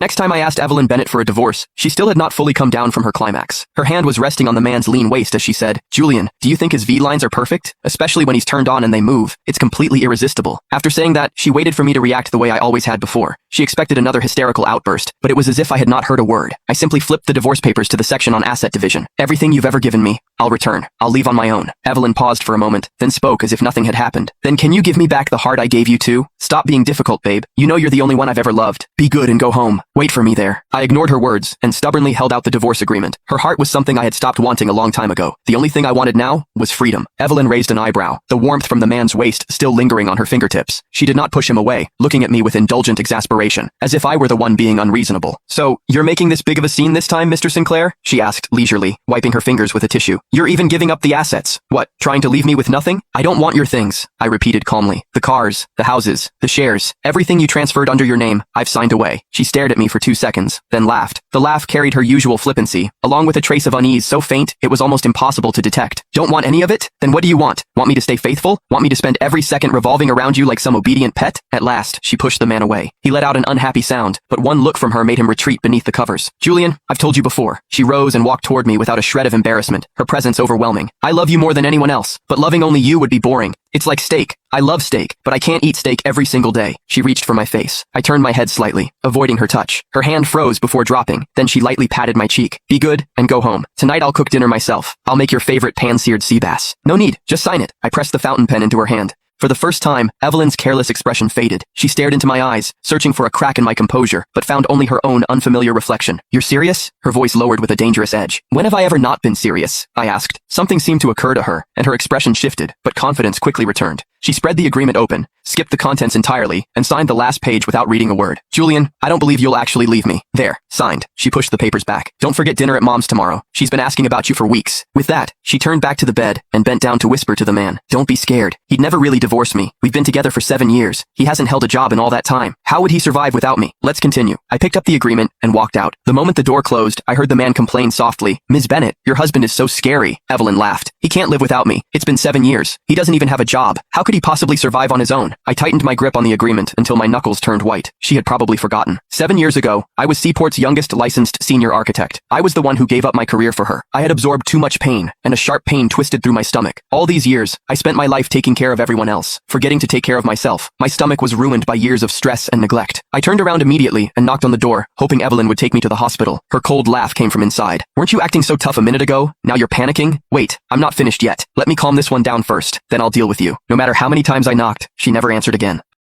Next time I asked Evelyn Bennett for a divorce, she still had not fully come down from her climax. Her hand was resting on the man's lean waist as she said, "Julian, do you think his V-lines are perfect? Especially when he's turned on and they move. It's completely irresistible." After saying that, she waited for me to react the way I always had before. She expected another hysterical outburst, but it was as if I had not heard a word. I simply flipped the divorce papers to the section on asset division. "Everything you've ever given me, I'll return. I'll leave on my own." Evelyn paused for a moment, then spoke as if nothing had happened. "Then can you give me back the heart I gave you too? Stop being difficult, babe. You know you're the only one I've ever loved. Be good and go home. Wait for me there." I ignored her words and stubbornly held out the divorce agreement. Her heart was something I had stopped wanting a long time ago. The only thing I wanted now was freedom. Evelyn raised an eyebrow, the warmth from the man's waist still lingering on her fingertips. She did not push him away, looking at me with indulgent exasperation, as if I were the one being unreasonable. "So, you're making this big of a scene this time, Mr. Sinclair?" she asked leisurely, wiping her fingers with a tissue. "You're even giving up the assets. What, trying to leave me with nothing?" "I don't want your things," I repeated calmly. "The cars, the houses, the shares, everything you transferred under your name, I've signed away." She stared at me for 2 seconds, then laughed. The laugh carried her usual flippancy, along with a trace of unease so faint it was almost impossible to detect. "Don't want any of it? Then what do you want? Want me to stay faithful? Want me to spend every second revolving around you like some obedient pet?" At last, she pushed the man away. He let out an unhappy sound, but one look from her made him retreat beneath the covers. "Julian, I've told you before." She rose and walked toward me without a shred of embarrassment, her presence overwhelming. "I love you more than anyone else, but loving only you would be boring. It's like steak. I love steak, but I can't eat steak every single day." She reached for my face. I turned my head slightly, avoiding her touch. Her hand froze before dropping, then she lightly patted my cheek. "Be good, and go home. Tonight I'll cook dinner myself. I'll make your favorite pan-seared sea bass." "No need, just sign it." I pressed the fountain pen into her hand. For the first time, Evelyn's careless expression faded. She stared into my eyes, searching for a crack in my composure, but found only her own unfamiliar reflection. "You're serious?" Her voice lowered with a dangerous edge. "When have I ever not been serious?" I asked. Something seemed to occur to her, and her expression shifted, but confidence quickly returned. She spread the agreement open, skipped the contents entirely, and signed the last page without reading a word. "Julian, I don't believe you'll actually leave me. There, signed." She pushed the papers back. "Don't forget dinner at Mom's tomorrow. She's been asking about you for weeks." With that, she turned back to the bed and bent down to whisper to the man, "Don't be scared. He'd never really divorce me. We've been together for 7 years. He hasn't held a job in all that time. How would he survive without me? Let's continue." I picked up the agreement and walked out. The moment the door closed, I heard the man complain softly, "Ms. Bennett, your husband is so scary." Evelyn laughed. "He can't live without me. It's been 7 years. He doesn't even have a job. How could he possibly survive on his own?" I tightened my grip on the agreement until my knuckles turned white. She had probably forgotten. 7 years ago, I was Seaport's youngest licensed senior architect. I was the one who gave up my career for her. I had absorbed too much pain, and a sharp pain twisted through my stomach. All these years, I spent my life taking care of everyone else, forgetting to take care of myself. My stomach was ruined by years of stress and neglect. I turned around immediately and knocked on the door, hoping Evelyn would take me to the hospital. Her cold laugh came from inside. "Weren't you acting so tough a minute ago? Now you're panicking? Wait, I'm not finished yet. Let me calm this one down first, then I'll deal with you." No matter how many times I knocked, she never answered again.